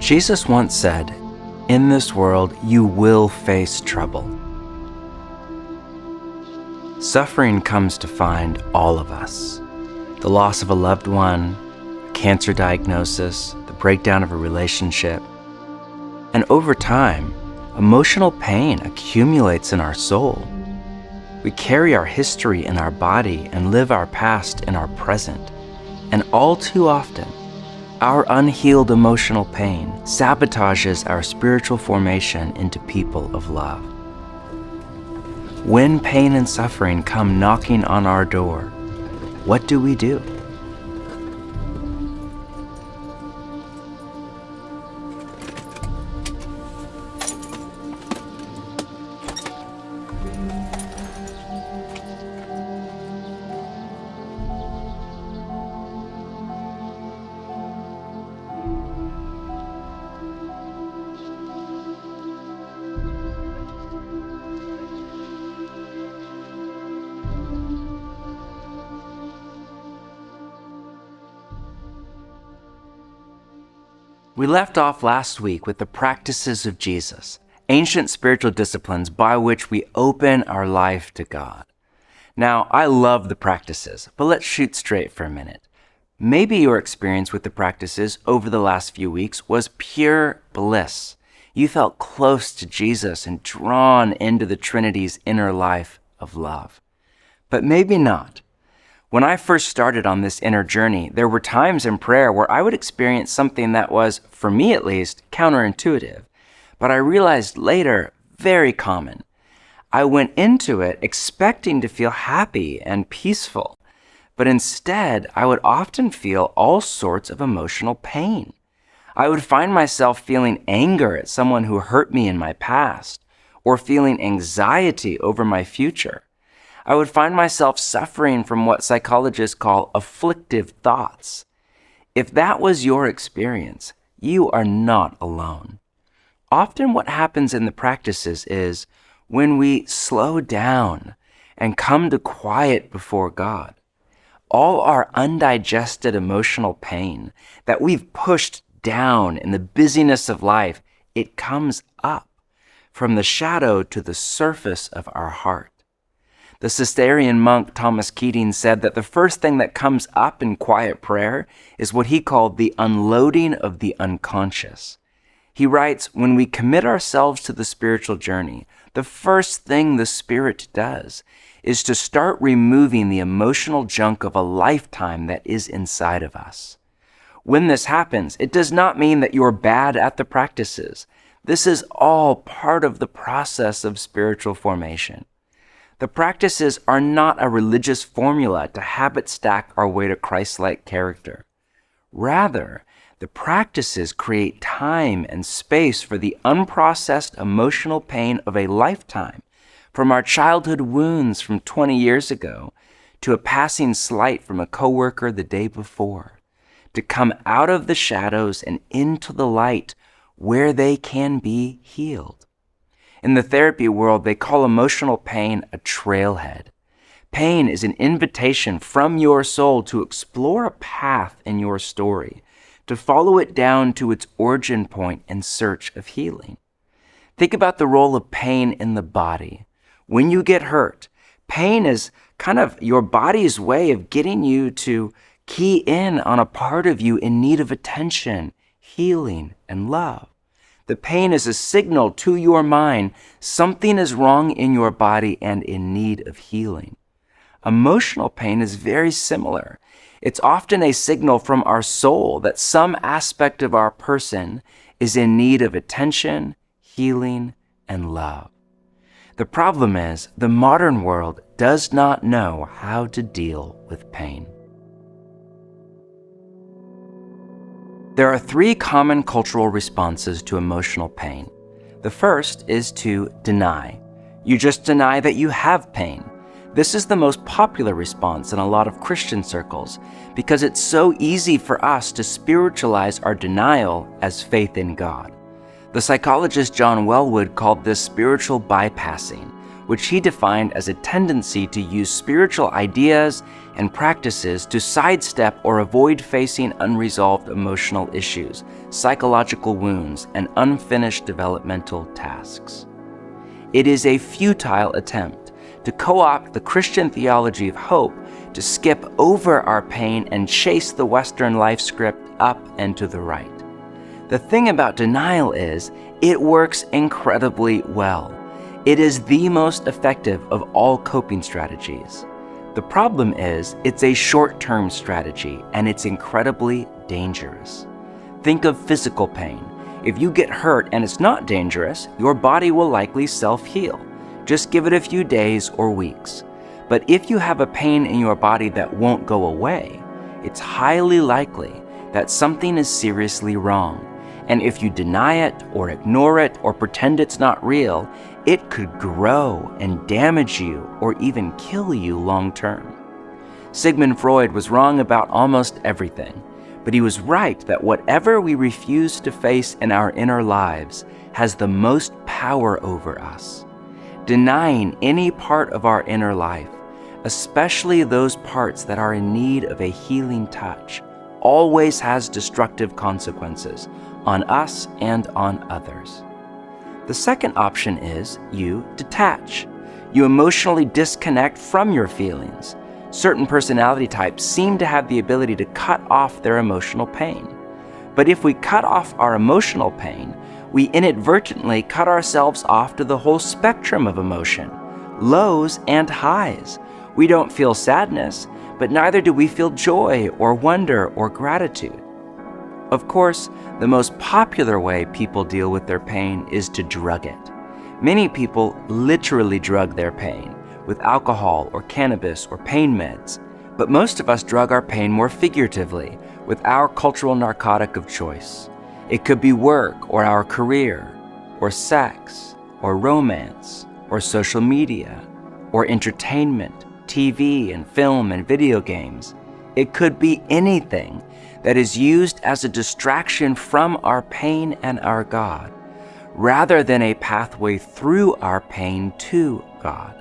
Jesus once said, "In this world you will face trouble." Suffering comes to find all of us. The loss of a loved one, a cancer diagnosis, the breakdown of a relationship. And over time, emotional pain accumulates in our soul. We carry our history in our body and live our past in our present. And all too often, our unhealed emotional pain sabotages our spiritual formation into people of love. When pain and suffering come knocking on our door, what do we do? We left off last week with the practices of Jesus, ancient spiritual disciplines by which we open our life to God. Now, I love the practices, but let's shoot straight for a minute. Maybe your experience with the practices over the last few weeks was pure bliss. You felt close to Jesus and drawn into the Trinity's inner life of love. But maybe not. When I first started on this inner journey, there were times in prayer where I would experience something that was, for me at least, counterintuitive, but I realized later, very common. I went into it expecting to feel happy and peaceful, but instead I would often feel all sorts of emotional pain. I would find myself feeling anger at someone who hurt me in my past, or feeling anxiety over my future. I would find myself suffering from what psychologists call afflictive thoughts. If that was your experience, you are not alone. Often what happens in the practices is when we slow down and come to quiet before God, all our undigested emotional pain that we've pushed down in the busyness of life, it comes up from the shadow to the surface of our heart. The Cistercian monk Thomas Keating said that the first thing that comes up in quiet prayer is what he called the unloading of the unconscious. He writes, when we commit ourselves to the spiritual journey, the first thing the Spirit does is to start removing the emotional junk of a lifetime that is inside of us. When this happens, it does not mean that you're bad at the practices. This is all part of the process of spiritual formation. The practices are not a religious formula to habit stack our way to Christ-like character. Rather, the practices create time and space for the unprocessed emotional pain of a lifetime, from our childhood wounds from 20 years ago to a passing slight from a coworker the day before, to come out of the shadows and into the light where they can be healed. In the therapy world, they call emotional pain a trailhead. Pain is an invitation from your soul to explore a path in your story, to follow it down to its origin point in search of healing. Think about the role of pain in the body. When you get hurt, pain is kind of your body's way of getting you to key in on a part of you in need of attention, healing, and love. The pain is a signal to your mind something is wrong in your body and in need of healing. Emotional pain is very similar. It's often a signal from our soul that some aspect of our person is in need of attention, healing, and love. The problem is, the modern world does not know how to deal with pain. There are three common cultural responses to emotional pain. The first is to deny. You just deny that you have pain. This is the most popular response in a lot of Christian circles because it's so easy for us to spiritualize our denial as faith in God. The psychologist John Welwood called this spiritual bypassing, which he defined as a tendency to use spiritual ideas and practices to sidestep or avoid facing unresolved emotional issues, psychological wounds, and unfinished developmental tasks. It is a futile attempt to co-opt the Christian theology of hope to skip over our pain and chase the Western life script up and to the right. The thing about denial is, it works incredibly well. It is the most effective of all coping strategies. The problem is, it's a short-term strategy and it's incredibly dangerous. Think of physical pain. If you get hurt and it's not dangerous, your body will likely self-heal. Just give it a few days or weeks. But if you have a pain in your body that won't go away, it's highly likely that something is seriously wrong. And if you deny it or ignore it or pretend it's not real, it could grow and damage you or even kill you long term. Sigmund Freud was wrong about almost everything, but he was right that whatever we refuse to face in our inner lives has the most power over us. Denying any part of our inner life, especially those parts that are in need of a healing touch, always has destructive consequences on us and on others. The second option is you detach. You emotionally disconnect from your feelings. Certain personality types seem to have the ability to cut off their emotional pain. But if we cut off our emotional pain, we inadvertently cut ourselves off to the whole spectrum of emotion, lows and highs. We don't feel sadness, but neither do we feel joy or wonder or gratitude. Of course, the most popular way people deal with their pain is to drug it. Many people literally drug their pain with alcohol or cannabis or pain meds, but most of us drug our pain more figuratively with our cultural narcotic of choice. It could be work or our career, or sex, or romance, or social media, or entertainment, TV and film and video games. It could be anything that is used as a distraction from our pain and our God, rather than a pathway through our pain to God.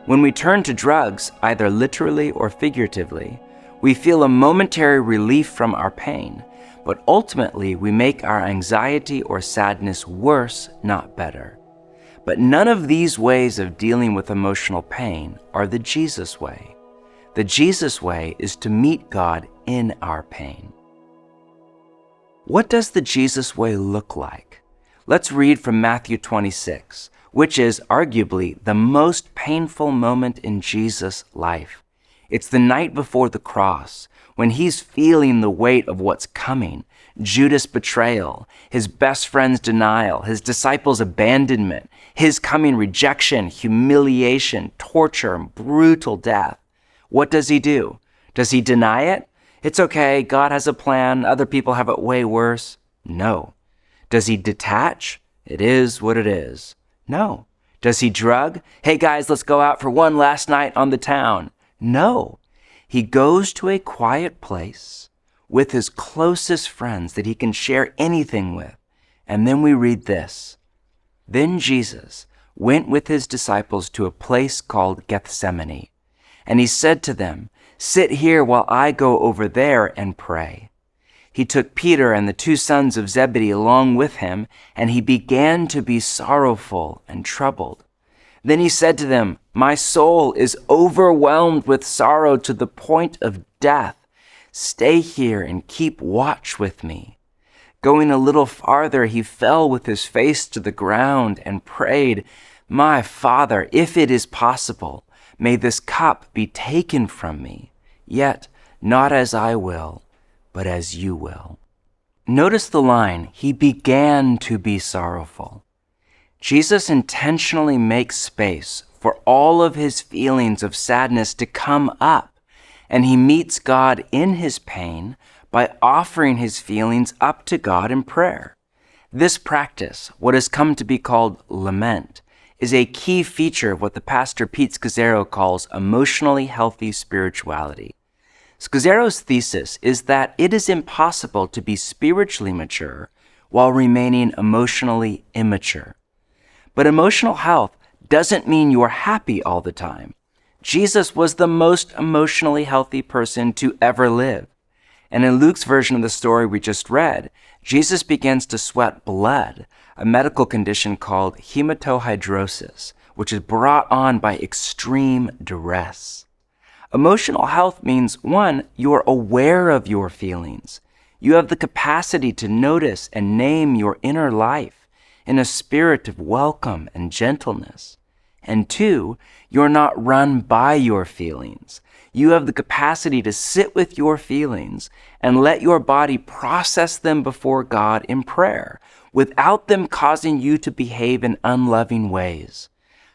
When we turn to drugs, either literally or figuratively, we feel a momentary relief from our pain, but ultimately we make our anxiety or sadness worse, not better. But none of these ways of dealing with emotional pain are the Jesus way. The Jesus way is to meet God in our pain. What does the Jesus way look like? Let's read from Matthew 26, which is arguably the most painful moment in Jesus' life. It's the night before the cross, when he's feeling the weight of what's coming: Judas' betrayal, his best friend's denial, his disciples' abandonment, his coming rejection, humiliation, torture, and brutal death. What does he do? Does he deny it? It's okay, God has a plan, other people have it way worse. No. Does he detach? It is what it is. No. Does he drug? Hey guys, let's go out for one last night on the town. No. He goes to a quiet place with his closest friends that he can share anything with. And then we read this. Then Jesus went with his disciples to a place called Gethsemane, and he said to them, "Sit here while I go over there and pray." He took Peter and the 2 sons of Zebedee along with him, and he began to be sorrowful and troubled. Then he said to them, "My soul is overwhelmed with sorrow to the point of death. Stay here and keep watch with me." Going a little farther, he fell with his face to the ground and prayed, "My Father, if it is possible, may this cup be taken from me, yet not as I will, but as you will." Notice the line, he began to be sorrowful. Jesus intentionally makes space for all of his feelings of sadness to come up, and he meets God in his pain by offering his feelings up to God in prayer. This practice, what has come to be called lament, is a key feature of what the pastor Pete Scazzero calls emotionally healthy spirituality. Scazzero's thesis is that it is impossible to be spiritually mature while remaining emotionally immature. But emotional health doesn't mean you're happy all the time. Jesus was the most emotionally healthy person to ever live. And in Luke's version of the story we just read, Jesus begins to sweat blood, a medical condition called hematohydrosis, which is brought on by extreme duress. Emotional health means, one, you're aware of your feelings. You have the capacity to notice and name your inner life in a spirit of welcome and gentleness. And two, you're not run by your feelings. You have the capacity to sit with your feelings and let your body process them before God in prayer without them causing you to behave in unloving ways.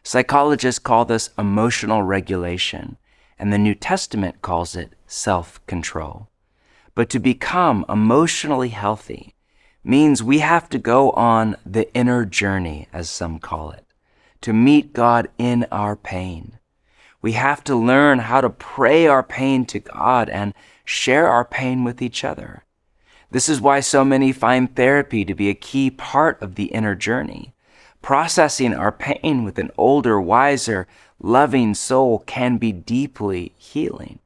Psychologists call this emotional regulation, and the New Testament calls it self-control. But to become emotionally healthy means we have to go on the inner journey, as some call it, to meet God in our pain. We have to learn how to pray our pain to God and share our pain with each other. This is why so many find therapy to be a key part of the inner journey. Processing our pain with an older, wiser, loving soul can be deeply healing.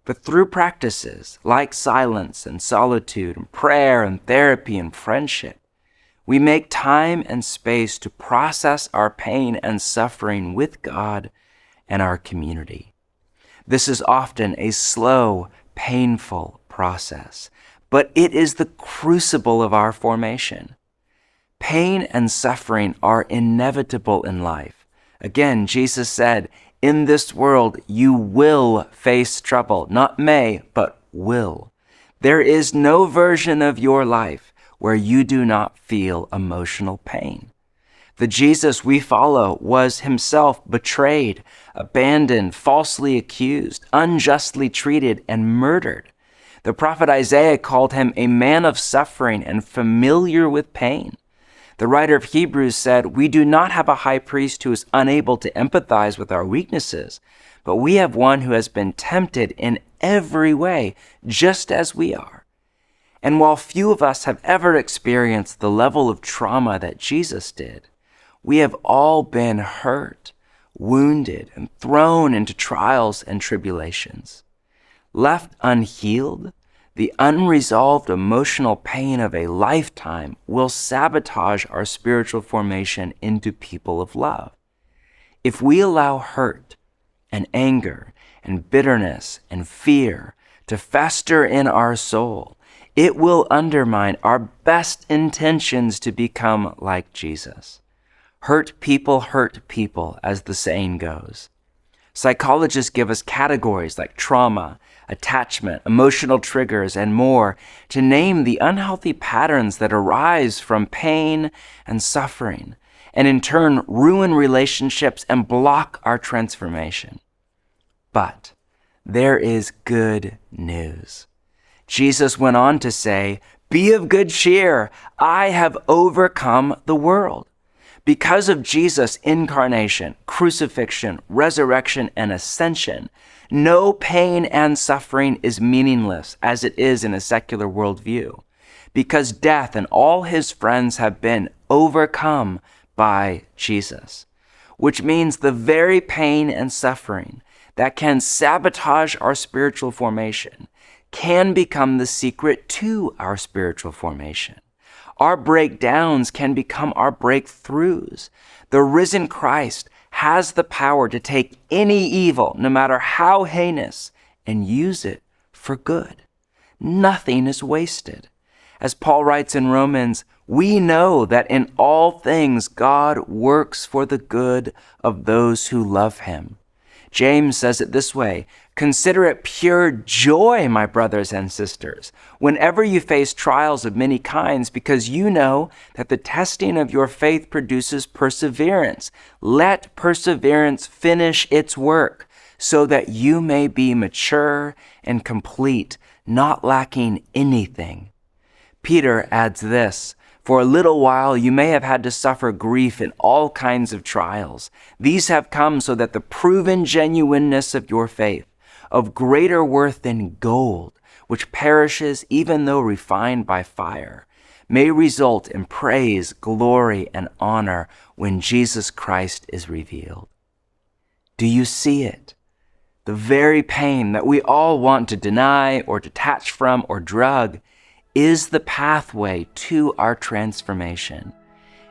But through practices like silence and solitude and prayer and therapy and friendship, we make time and space to process our pain and suffering with God and our community. This is often a slow, painful process, but it is the crucible of our formation. Pain and suffering are inevitable in life. Again, Jesus said, "In this world you will face trouble," not may, but will. There is no version of your life where you do not feel emotional pain. The Jesus we follow was himself betrayed, abandoned, falsely accused, unjustly treated, and murdered. The prophet Isaiah called him a man of suffering and familiar with pain. The writer of Hebrews said, "We do not have a high priest who is unable to empathize with our weaknesses, but we have one who has been tempted in every way, just as we are." And while few of us have ever experienced the level of trauma that Jesus did, we have all been hurt, wounded, and thrown into trials and tribulations. Left unhealed, the unresolved emotional pain of a lifetime will sabotage our spiritual formation into people of love. If we allow hurt and anger and bitterness and fear to fester in our soul, it will undermine our best intentions to become like Jesus. Hurt people, as the saying goes. Psychologists give us categories like trauma, attachment, emotional triggers, and more to name the unhealthy patterns that arise from pain and suffering, and in turn ruin relationships and block our transformation. But there is good news. Jesus went on to say, "Be of good cheer. I have overcome the world." Because of Jesus' incarnation, crucifixion, resurrection, and ascension, no pain and suffering is meaningless as it is in a secular worldview, because death and all his friends have been overcome by Jesus, which means the very pain and suffering that can sabotage our spiritual formation can become the secret to our spiritual formation. Our breakdowns can become our breakthroughs. The risen Christ has the power to take any evil, no matter how heinous, and use it for good. Nothing is wasted. As Paul writes in Romans, we know that in all things God works for the good of those who love him. James says it this way, "Consider it pure joy, my brothers and sisters, whenever you face trials of many kinds, because you know that the testing of your faith produces perseverance. Let perseverance finish its work, so that you may be mature and complete, not lacking anything." Peter adds this, "For a little while you may have had to suffer grief in all kinds of trials. These have come so that the proven genuineness of your faith, of greater worth than gold, which perishes even though refined by fire, may result in praise, glory, and honor when Jesus Christ is revealed. Do you see it? The very pain that we all want to deny or detach from or drug is the pathway to our transformation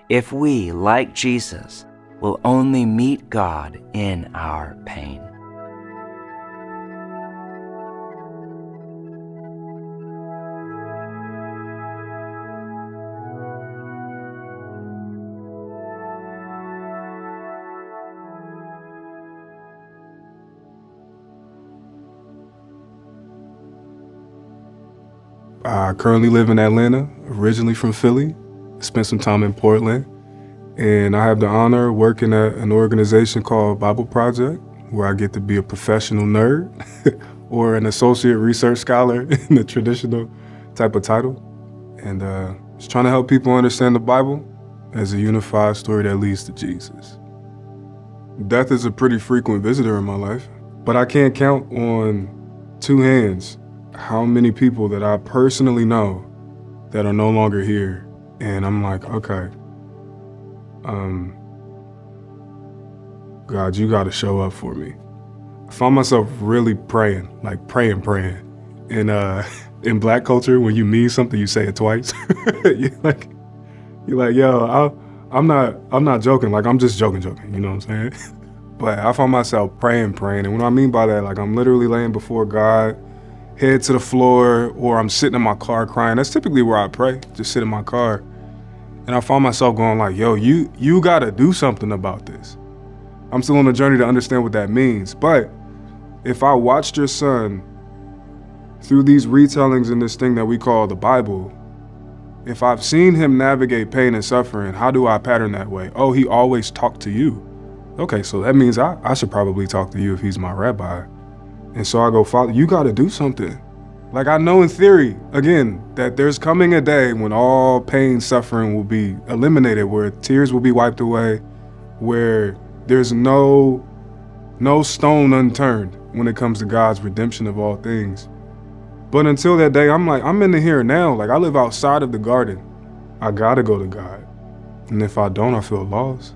if we, like Jesus, will only meet God in our pain. I currently live in Atlanta, originally from Philly. Spent some time in Portland. And I have the honor of working at an organization called Bible Project, where I get to be a professional nerd or an associate research scholar in the traditional type of title. And just trying to help people understand the Bible as a unified story that leads to Jesus. Death is a pretty frequent visitor in my life, but I can't count on two hands how many people that I personally know that are no longer here. And I'm like, okay, God, you gotta show up for me. I found myself really praying, like praying. And in Black culture, when you mean something, you say it twice. you're like, yo, I'm not joking. Like, I'm just joking, you know what I'm saying? But I found myself praying. And what I mean by that, like, I'm literally laying before God, head to the floor, or I'm sitting in my car crying. That's typically where I pray, just sit in my car. And I found myself going like, yo, you gotta do something about this. I'm still on a journey to understand what that means. But if I watched your son through these retellings in this thing that we call the Bible, if I've seen him navigate pain and suffering, how do I pattern that way? Oh, he always talked to you. Okay, so that means I should probably talk to you if he's my rabbi. And so I go, Father, you gotta do something. Like, I know in theory, again, that there's coming a day when all pain, suffering will be eliminated, where tears will be wiped away, where there's no stone unturned when it comes to God's redemption of all things. But until that day, I'm in the here and now. Like, I live outside of the garden. I gotta go to God. And if I don't, I feel lost.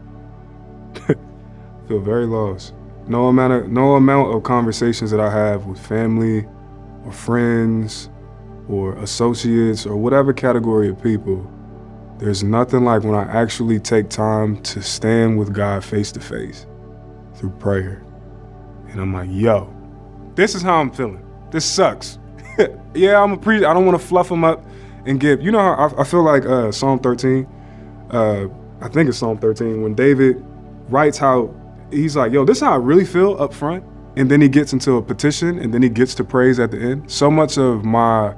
Feel very lost. No amount of conversations that I have with family or friends or associates or whatever category of people, there's nothing like when I actually take time to stand with God face to face through prayer. And I'm like, yo, this is how I'm feeling. This sucks. Yeah, I'm a priest. I don't want to fluff them up and give. You know how I feel like Psalm 13, I think it's Psalm 13, when David writes how he's like, yo, this is how I really feel up front. And then he gets into a petition, and then he gets to praise at the end. So much of my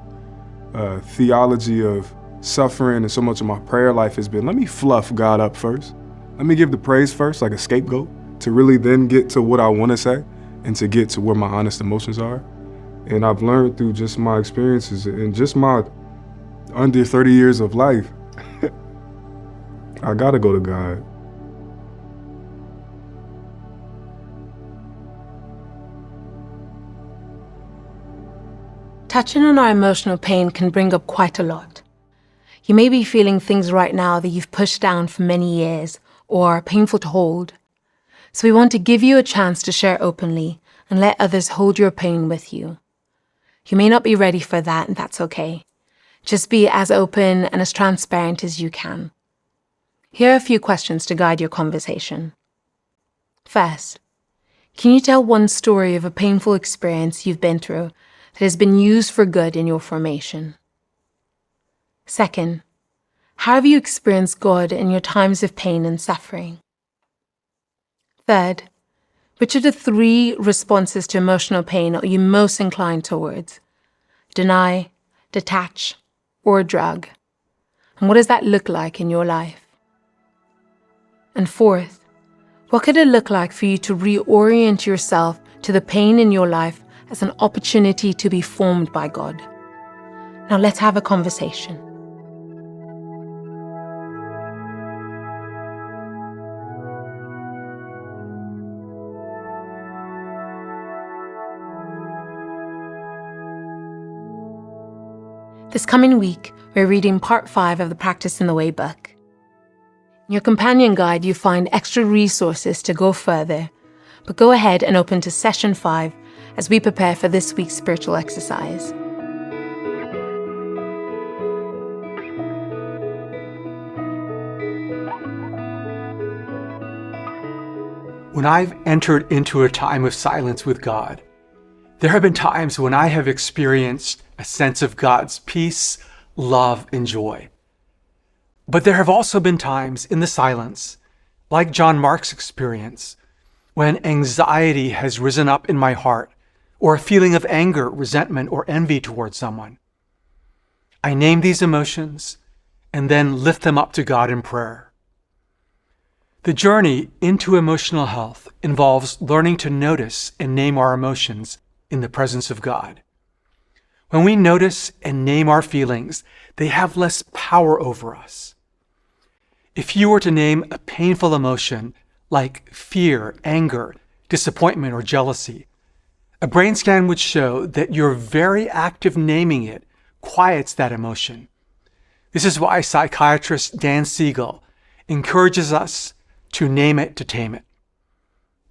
theology of suffering and so much of my prayer life has been, let me fluff God up first. Let me give the praise first, like a scapegoat, to really then get to what I want to say and to get to where my honest emotions are. And I've learned through just my experiences and just my under 30 years of life, I gotta go to God. Touching on our emotional pain can bring up quite a lot. You may be feeling things right now that you've pushed down for many years or are painful to hold. So we want to give you a chance to share openly and let others hold your pain with you. You may not be ready for that, and that's okay. Just be as open and as transparent as you can. Here are a few questions to guide your conversation. First, can you tell one story of a painful experience you've been through that has been used for good in your formation? Second, how have you experienced God in your times of pain and suffering? Third, which of the 3 responses to emotional pain are you most inclined towards? Deny, detach, or drug? And what does that look like in your life? And fourth, what could it look like for you to reorient yourself to the pain in your life as an opportunity to be formed by God? Now let's have a conversation. This coming week, we're reading part 5 of the Practice in the Way book. In your companion guide, you find extra resources to go further, but go ahead and open to session 5 as we prepare for this week's spiritual exercise. When I've entered into a time of silence with God, there have been times when I have experienced a sense of God's peace, love, and joy. But there have also been times in the silence, like John Mark's experience, when anxiety has risen up in my heart, or a feeling of anger, resentment, or envy towards someone. I name these emotions and then lift them up to God in prayer. The journey into emotional health involves learning to notice and name our emotions in the presence of God. When we notice and name our feelings, they have less power over us. If you were to name a painful emotion like fear, anger, disappointment, or jealousy, a brain scan would show that your very act of naming it quiets that emotion. This is why psychiatrist Dan Siegel encourages us to name it to tame it.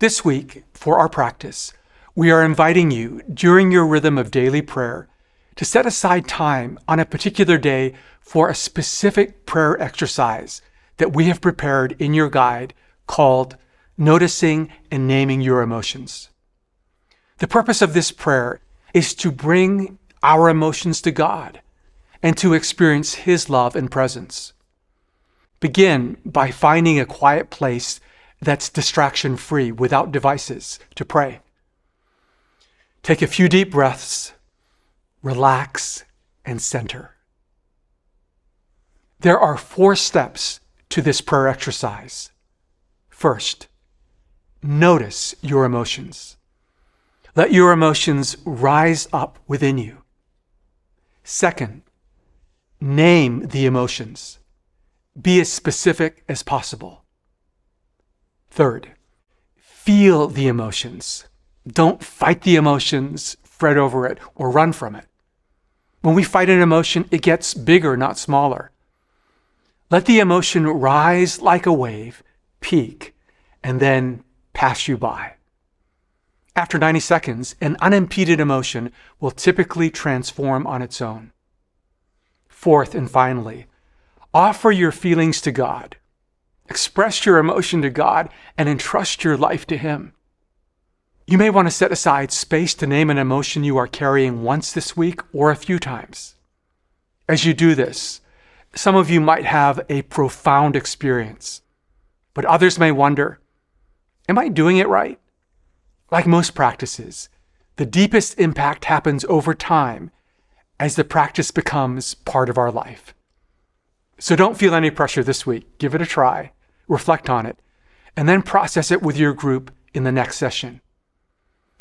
This week, for our practice, we are inviting you during your rhythm of daily prayer to set aside time on a particular day for a specific prayer exercise that we have prepared in your guide called Noticing and Naming Your Emotions. The purpose of this prayer is to bring our emotions to God and to experience His love and presence. Begin by finding a quiet place that's distraction-free without devices to pray. Take a few deep breaths, relax, and center. There are 4 steps to this prayer exercise. First, notice your emotions. Let your emotions rise up within you. Second, name the emotions. Be as specific as possible. Third, feel the emotions. Don't fight the emotions, fret over it, or run from it. When we fight an emotion, it gets bigger, not smaller. Let the emotion rise like a wave, peak, and then pass you by. After 90 seconds, an unimpeded emotion will typically transform on its own. Fourth and finally, offer your feelings to God. Express your emotion to God and entrust your life to Him. You may want to set aside space to name an emotion you are carrying once this week or a few times. As you do this, some of you might have a profound experience, but others may wonder, am I doing it right? Like most practices, the deepest impact happens over time as the practice becomes part of our life. So don't feel any pressure this week. Give it a try, reflect on it, and then process it with your group in the next session.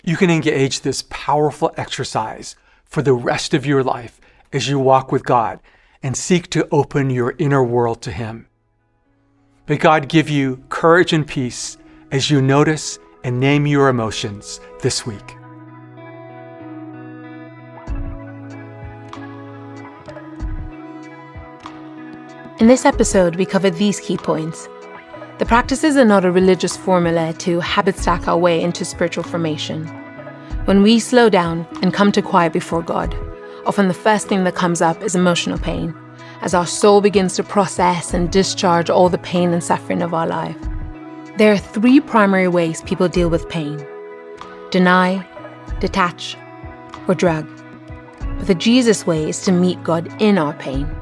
You can engage this powerful exercise for the rest of your life as you walk with God and seek to open your inner world to Him. May God give you courage and peace as you notice and name your emotions this week. In this episode, we covered these key points. The practices are not a religious formula to habit stack our way into spiritual formation. When we slow down and come to quiet before God, often the first thing that comes up is emotional pain, as our soul begins to process and discharge all the pain and suffering of our life. There are 3 primary ways people deal with pain: deny, detach, or drug. But the Jesus way is to meet God in our pain.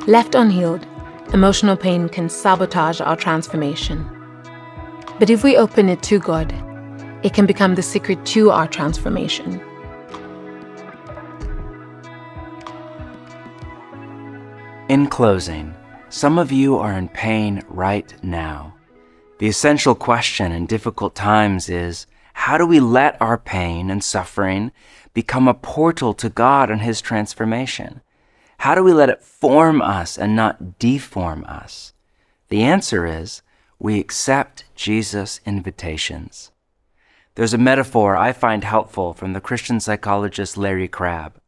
Left unhealed, emotional pain can sabotage our transformation. But if we open it to God, it can become the secret to our transformation. In closing, some of you are in pain right now. The essential question in difficult times is, how do we let our pain and suffering become a portal to God and His transformation? How do we let it form us and not deform us? The answer is, we accept Jesus' invitations. There's a metaphor I find helpful from the Christian psychologist Larry Crabb.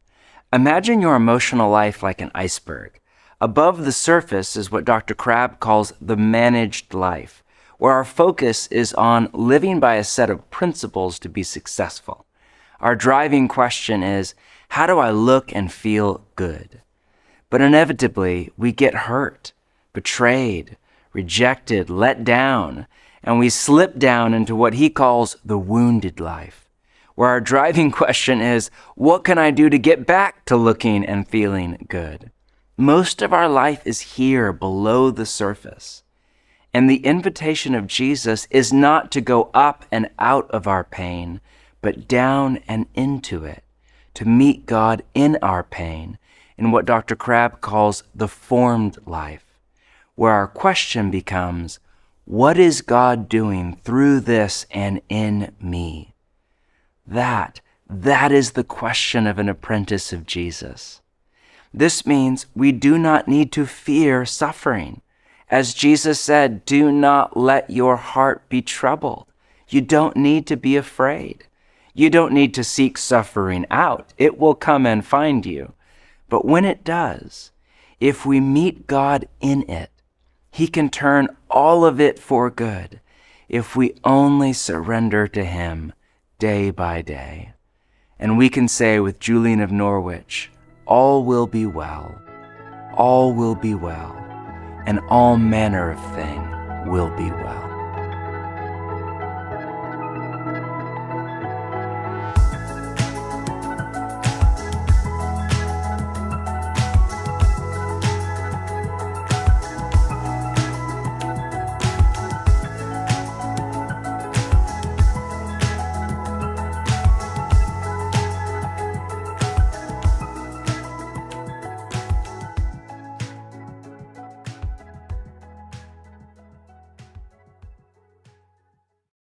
Imagine your emotional life like an iceberg. Above the surface is what Dr. Crabb calls the managed life, where our focus is on living by a set of principles to be successful. Our driving question is, how do I look and feel good? But inevitably, we get hurt, betrayed, rejected, let down, and we slip down into what he calls the wounded life, where our driving question is, what can I do to get back to looking and feeling good? Most of our life is here below the surface. And the invitation of Jesus is not to go up and out of our pain, but down and into it, to meet God in our pain, in what Dr. Crabb calls the formed life, where our question becomes, what is God doing through this and in me? That is the question of an apprentice of Jesus. This means we do not need to fear suffering. As Jesus said, do not let your heart be troubled. You don't need to be afraid. You don't need to seek suffering out. It will come and find you. But when it does, if we meet God in it, he can turn all of it for good if we only surrender to him day by day. And we can say with Julian of Norwich, all will be well, and all manner of thing will be well.